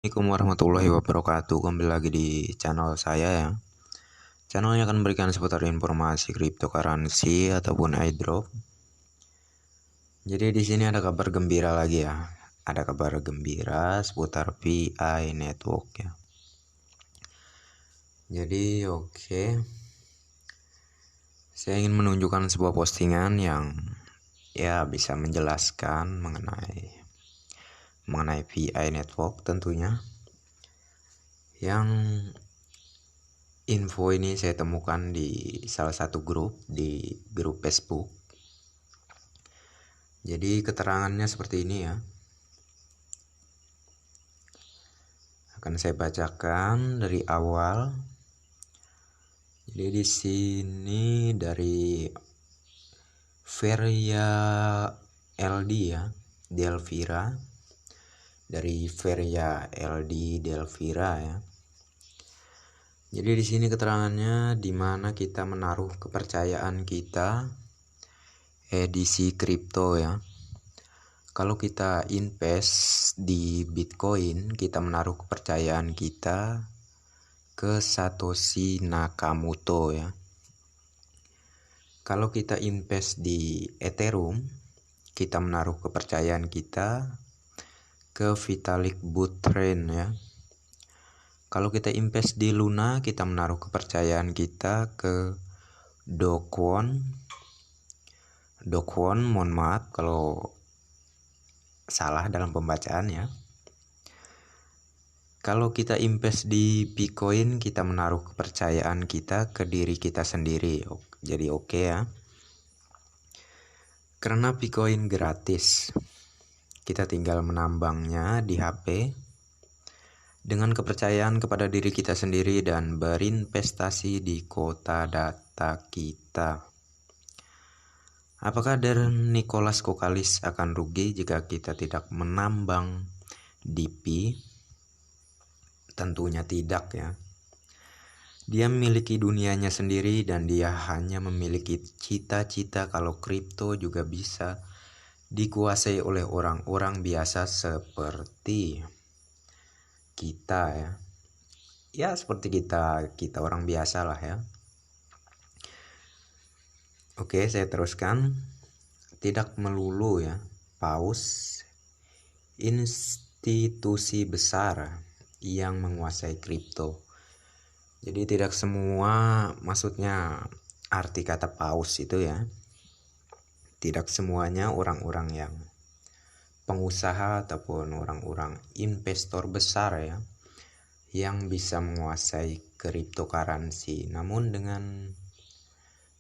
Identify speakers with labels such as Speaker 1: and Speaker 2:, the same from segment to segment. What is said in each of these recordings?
Speaker 1: Assalamualaikum warahmatullahi wabarakatuh. Kembali lagi di channel saya ya. Channel yang akan memberikan seputar informasi cryptocurrency ataupun airdrop. Jadi di sini ada kabar gembira lagi ya. Ada kabar gembira seputar VI Network ya. Jadi saya ingin menunjukkan sebuah postingan yang ya bisa menjelaskan mengenai VI Network tentunya. Yang info ini saya temukan di salah satu di grup Facebook. Jadi keterangannya seperti ini ya. Akan saya bacakan dari awal. Jadi di sini dari Feria LD ya, Delvira. Dari Feria LD Delvira ya. Jadi di sini keterangannya di mana kita menaruh kepercayaan kita edisi kripto ya. Kalau kita invest di Bitcoin, kita menaruh kepercayaan kita ke Satoshi Nakamoto ya. Kalau kita invest di Ethereum, kita menaruh kepercayaan kita ke Vitalik Buterin ya. Kalau kita invest di Luna, kita menaruh kepercayaan kita ke Do Kwon. Mohon maaf kalau salah dalam pembacaan ya. Kalau kita invest di Bitcoin, kita menaruh kepercayaan kita ke diri kita sendiri. Jadi oke ya. Karena Bitcoin gratis, kita tinggal menambangnya di HP dengan kepercayaan kepada diri kita sendiri dan berinvestasi di kota data kita. Apakah Nicholas Kokalis akan rugi jika kita tidak menambang DP? Tentunya tidak ya. Dia memiliki dunianya sendiri dan dia hanya memiliki cita-cita kalau kripto juga bisa dikuasai oleh orang-orang biasa seperti kita ya. Ya seperti kita orang biasa lah ya. Oke, saya teruskan. Tidak melulu ya, paus institusi besar yang menguasai kripto. Jadi tidak semua, maksudnya arti kata paus itu ya, tidak semuanya orang-orang yang pengusaha ataupun orang-orang investor besar ya yang bisa menguasai cryptocurrency. Namun dengan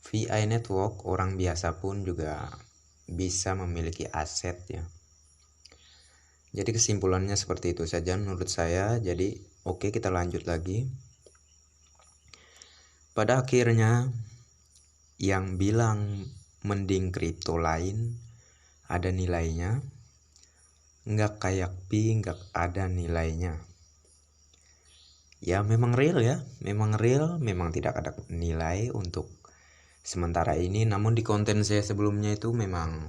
Speaker 1: VI Network, orang biasa pun juga bisa memiliki aset ya. Jadi kesimpulannya seperti itu saja menurut saya. Jadi oke, kita lanjut lagi. Pada akhirnya yang bilang mending kripto lain ada nilainya, nggak kayak pi nggak ada nilainya. Ya memang real ya, memang tidak ada nilai untuk sementara ini. Namun di konten saya sebelumnya itu memang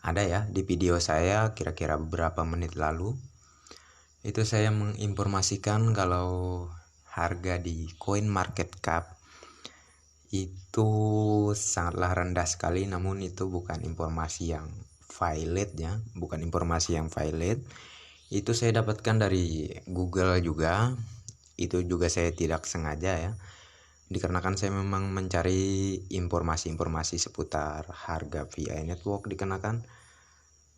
Speaker 1: ada ya, di video saya kira-kira beberapa menit lalu itu saya menginformasikan kalau harga di CoinMarketCap itu sangatlah rendah sekali. Namun itu bukan informasi yang valid ya, bukan informasi yang valid. Itu saya dapatkan dari Google juga. Itu juga saya tidak sengaja ya, dikarenakan saya memang mencari informasi-informasi seputar harga VI Network, dikarenakan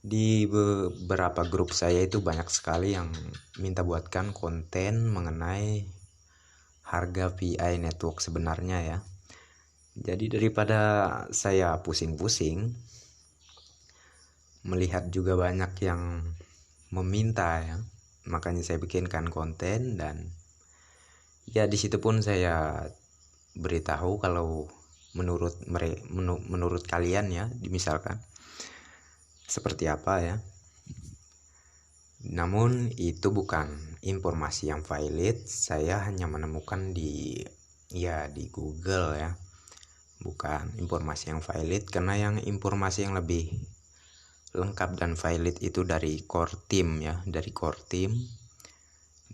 Speaker 1: di beberapa grup saya itu banyak sekali yang minta buatkan konten mengenai harga VI Network sebenarnya ya. Jadi daripada saya pusing-pusing melihat juga banyak yang meminta ya, makanya saya bikinkan konten. Dan ya di situ pun saya beritahu kalau menurut kalian ya, misalkan seperti apa ya. Namun itu bukan informasi yang valid. Saya hanya menemukan di Google ya, bukan informasi yang valid. Karena yang informasi yang lebih lengkap dan valid itu dari core team ya, dari core team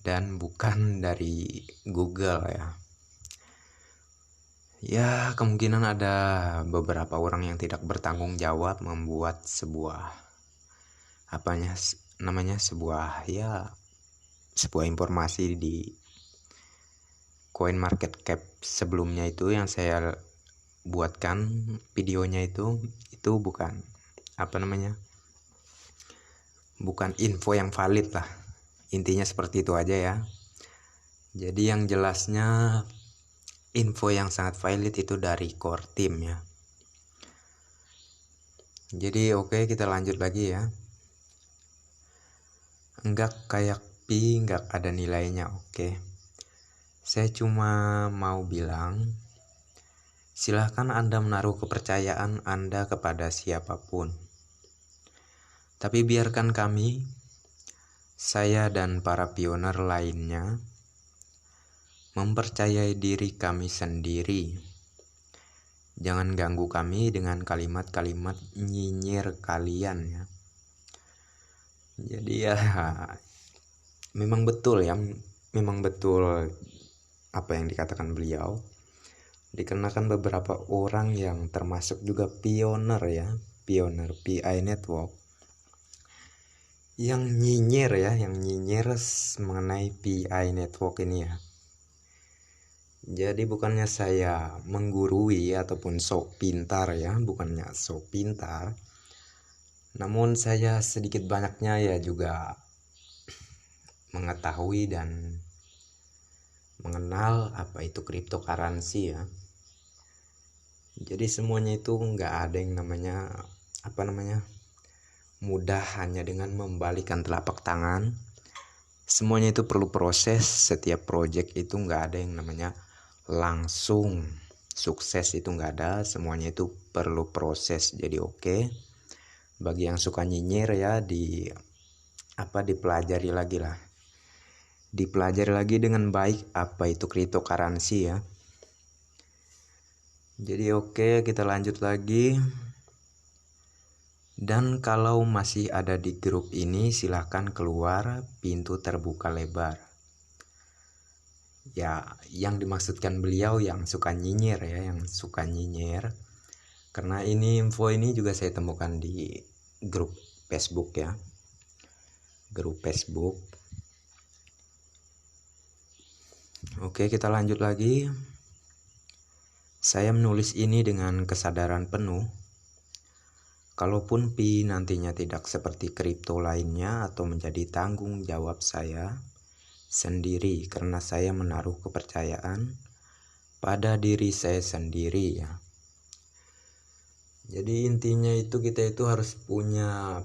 Speaker 1: dan bukan dari Google ya. Ya, kemungkinan ada beberapa orang yang tidak bertanggung jawab membuat sebuah sebuah informasi di Coin Market Cap sebelumnya itu yang saya buatkan videonya itu bukan bukan info yang valid lah, intinya seperti itu aja ya. Jadi yang jelasnya info yang sangat valid itu dari core team ya. Jadi oke, kita lanjut lagi ya. Enggak kayak pi, enggak ada nilainya. Oke, saya cuma mau bilang, silahkan Anda menaruh kepercayaan Anda kepada siapapun. Tapi biarkan kami, saya dan para pioner lainnya, mempercayai diri kami sendiri. Jangan ganggu kami dengan kalimat-kalimat nyinyir kalian ya. Jadi ya memang betul apa yang dikatakan beliau, dikarenakan beberapa orang yang termasuk juga pioner PI Network yang nyinyir mengenai PI Network ini ya. Jadi bukannya saya menggurui ataupun sok pintar ya, namun saya sedikit banyaknya ya juga mengetahui dan mengenal apa itu cryptocurrency ya. Jadi semuanya itu nggak ada yang namanya mudah hanya dengan membalikan telapak tangan. Semuanya itu perlu proses. Setiap project itu nggak ada yang namanya langsung sukses, itu nggak ada. Semuanya itu perlu proses. Jadi oke, bagi yang suka nyinyir ya dipelajari lagi dengan baik apa itu cryptocurrency ya. Jadi oke, kita lanjut lagi. Dan kalau masih ada di grup ini, silahkan keluar, pintu terbuka lebar. Ya, yang dimaksudkan beliau yang suka nyinyir. Karena info ini juga saya temukan di grup Facebook ya. Grup Facebook. Oke, kita lanjut lagi. Saya menulis ini dengan kesadaran penuh. Kalaupun pi nantinya tidak seperti kripto lainnya atau menjadi tanggung jawab saya sendiri, karena saya menaruh kepercayaan pada diri saya sendiri ya. Jadi intinya itu kita itu harus punya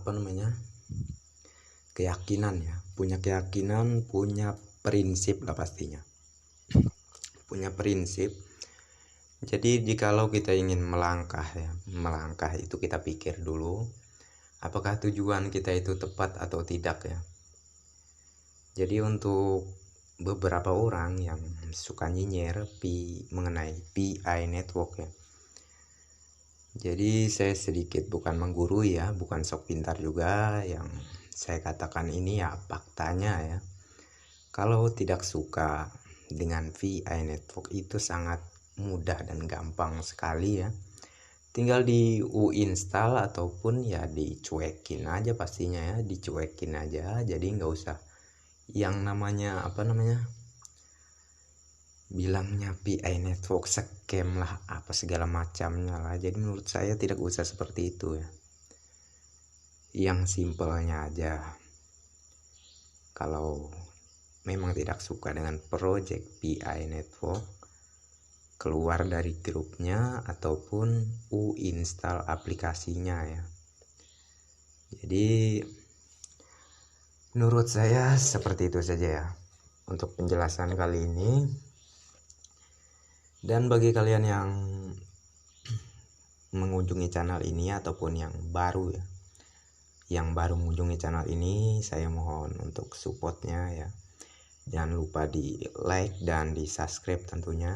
Speaker 1: keyakinan ya, punya prinsip lah pastinya. Punya prinsip. Jadi jikalau kita ingin melangkah itu kita pikir dulu apakah tujuan kita itu tepat atau tidak ya. Jadi untuk beberapa orang yang suka nyinyir mengenai PI Network ya, jadi saya sedikit bukan menggurui ya, bukan sok pintar juga. Yang saya katakan ini ya faktanya ya. Kalau tidak suka dengan PI Network itu sangat mudah dan gampang sekali ya. Tinggal di uninstall ataupun ya dicuekin aja pastinya ya, dicuekin aja. Jadi nggak usah yang namanya bilangnya PI Network scam lah apa segala macamnya lah. Jadi menurut saya tidak usah seperti itu ya. Yang simpelnya aja, kalau memang tidak suka dengan project PI Network, keluar dari grupnya ataupun uninstall aplikasinya ya. Jadi menurut saya seperti itu saja ya untuk penjelasan kali ini. Dan bagi kalian yang mengunjungi channel ini ataupun yang baru mengunjungi channel ini, saya mohon untuk supportnya ya. Jangan lupa di like dan di subscribe tentunya,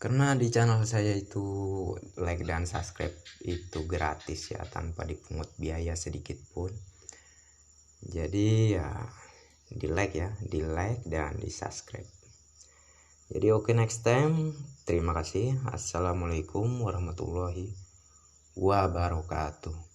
Speaker 1: karena di channel saya itu like dan subscribe itu gratis ya, tanpa dipungut biaya sedikit pun. Jadi ya di like ya, di like dan di subscribe. Jadi oke, next time. Terima kasih. Assalamualaikum warahmatullahi wabarakatuh.